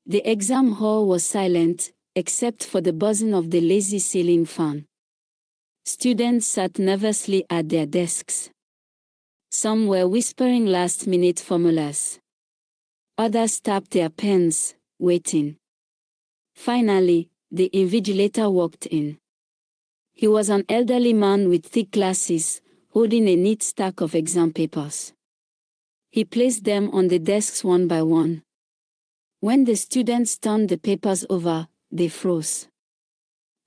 The exam hall was silent, except for the buzzing of the lazy ceiling fan. Students sat nervously at their desks. Some were whispering last-minute formulas. Others tapped their pens, waiting. Finally, the invigilator walked in. He was an elderly man with thick glasses, holding a neat stack of exam papers. He placed them on the desks one by one. When the students turned the papers over, they froze.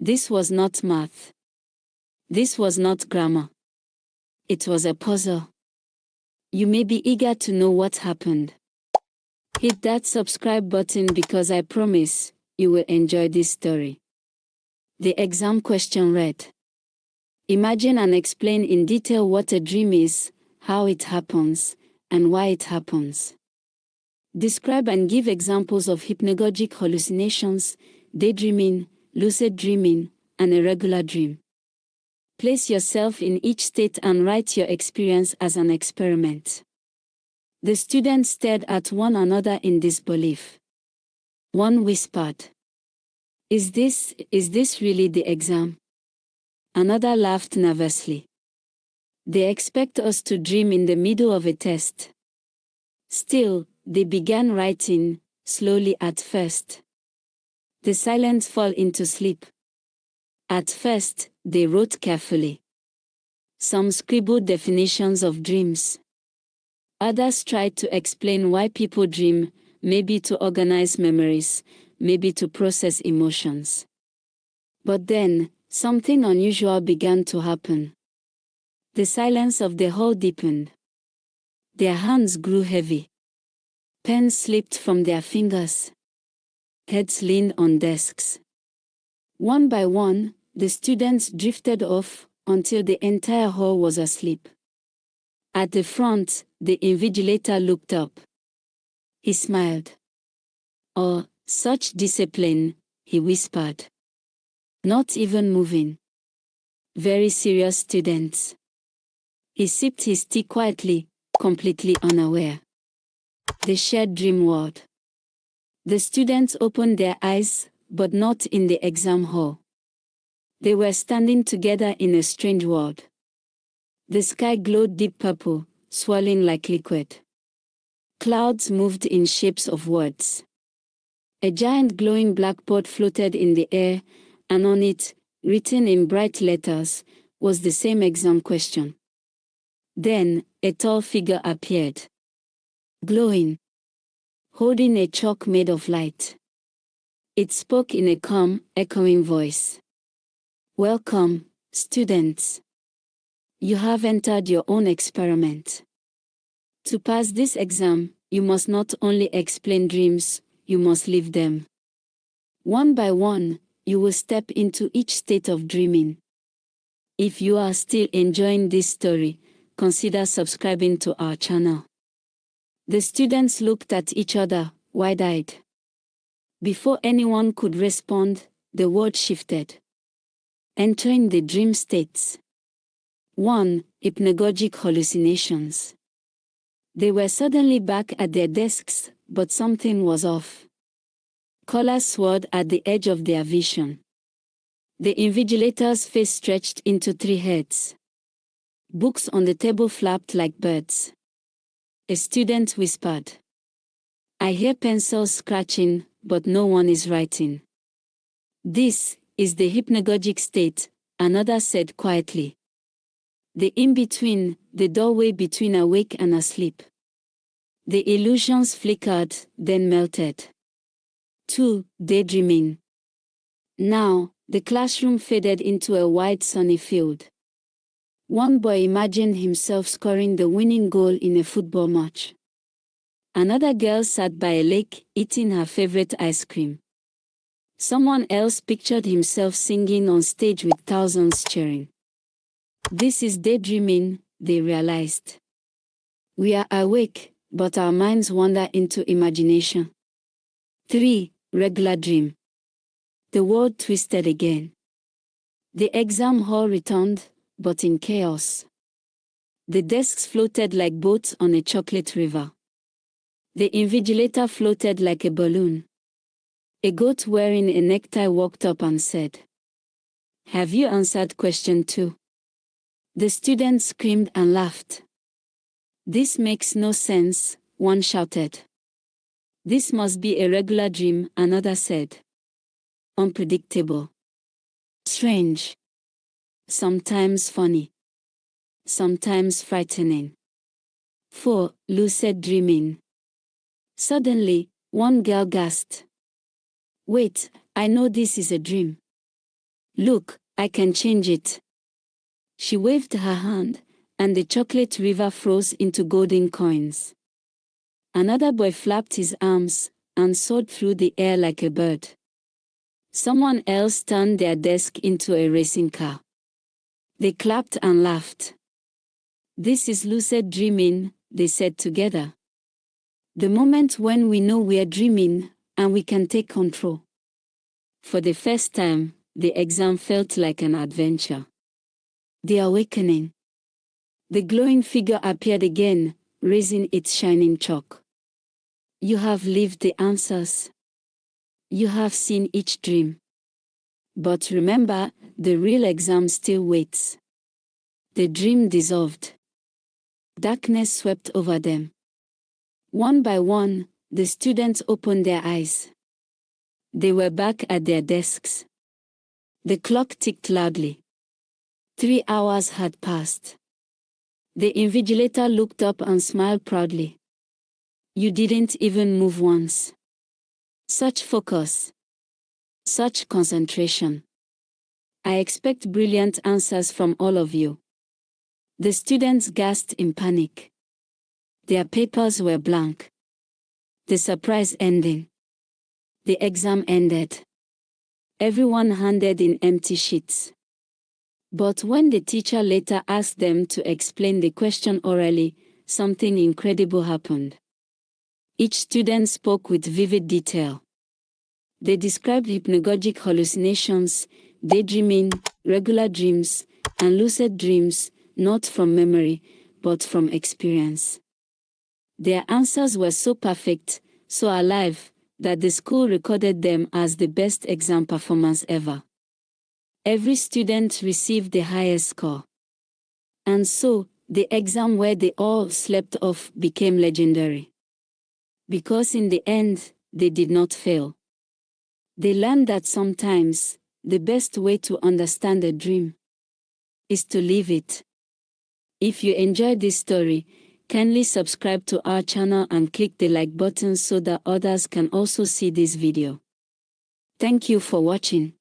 This was not math. This was not grammar. It was a puzzle. You may be eager to know what happened. Hit that subscribe button because I promise you will enjoy this story. The exam question read: Imagine and explain in detail what a dream is, how it happens, and why it happens. Describe and give examples of hypnagogic hallucinations, daydreaming, lucid dreaming, and a regular dream. Place yourself in each state and write your experience as an experiment. The students stared at one another in disbelief. One whispered, Is this really the exam?" Another laughed nervously. "They expect us to dream in the middle of a test." Still, they began writing, slowly at first. The silence fell into sleep. At first, they wrote carefully. Some scribbled definitions of dreams. Others tried to explain why people dream, maybe to organize memories, maybe to process emotions. But then, something unusual began to happen. The silence of the hall deepened. Their hands grew heavy. Pens slipped from their fingers. Heads leaned on desks. One by one, the students drifted off until the entire hall was asleep. At the front, the invigilator looked up. He smiled. "Oh, such discipline," he whispered. "Not even moving. Very serious students." He sipped his tea quietly, completely unaware. The shared dream world. The students opened their eyes, but not in the exam hall. They were standing together in a strange world. The sky glowed deep purple, swirling like liquid. Clouds moved in shapes of words. A giant glowing blackboard floated in the air, and on it, written in bright letters, was the same exam question. Then, a tall figure appeared. Glowing. Holding a chalk made of light. It spoke in a calm, echoing voice. "Welcome, students. You have entered your own experiment. To pass this exam, you must not only explain dreams, you must live them. One by one, you will step into each state of dreaming. If you are still enjoying this story, consider subscribing to our channel." The students looked at each other, wide-eyed. Before anyone could respond, the word shifted. Entering the dream states. 1. Hypnagogic hallucinations. They were suddenly back at their desks, but something was off. Colors swirled at the edge of their vision. The invigilator's face stretched into 3 heads. Books on the table flapped like birds. A student whispered, "I hear pencils scratching, but no one is writing." "This is the hypnagogic state," another said quietly. The in-between, the doorway between awake and asleep. The illusions flickered, then melted. 2. Daydreaming. Now, the classroom faded into a wide sunny field. One boy imagined himself scoring the winning goal in a football match. Another girl sat by a lake, eating her favorite ice cream. Someone else pictured himself singing on stage with thousands cheering. This is daydreaming, they realized. We are awake, but our minds wander into imagination. 3. Regular dream. The world twisted again. The exam hall returned, but in chaos. The desks floated like boats on a chocolate river. The invigilator floated like a balloon. A goat wearing a necktie walked up and said, "Have you answered question 2? The students screamed and laughed. "This makes no sense," one shouted. "This must be a regular dream," another said. "Unpredictable. Strange. Sometimes funny. Sometimes frightening." 4. Lucid dreaming. Suddenly, one girl gasped. "Wait, I know this is a dream. Look, I can change it." She waved her hand, and the chocolate river froze into golden coins. Another boy flapped his arms and soared through the air like a bird. Someone else turned their desk into a racing car. They clapped and laughed. "This is lucid dreaming," they said together. "The moment when we know we are dreaming and we can take control." For the first time, the exam felt like an adventure. The awakening. The glowing figure appeared again, raising its shining chalk. "You have lived the answers. You have seen each dream. But remember, the real exam still waits." The dream dissolved. Darkness swept over them. One by one, the students opened their eyes. They were back at their desks. The clock ticked loudly. 3 hours had passed. The invigilator looked up and smiled proudly. "You didn't even move once. Such focus. Such concentration. I expect brilliant answers from all of you." The students gasped in panic. Their papers were blank. The surprise ending. The exam ended. Everyone handed in empty sheets. But when the teacher later asked them to explain the question orally, something incredible happened. Each student spoke with vivid detail. They described hypnagogic hallucinations, daydreaming, regular dreams, and lucid dreams, not from memory, but from experience. Their answers were so perfect, so alive, that the school recorded them as the best exam performance ever. Every student received the highest score. And so, the exam where they all slept off became legendary. Because in the end, they did not fail. They learned that sometimes, the best way to understand a dream is to live it. If you enjoyed this story, kindly subscribe to our channel and click the like button so that others can also see this video. Thank you for watching.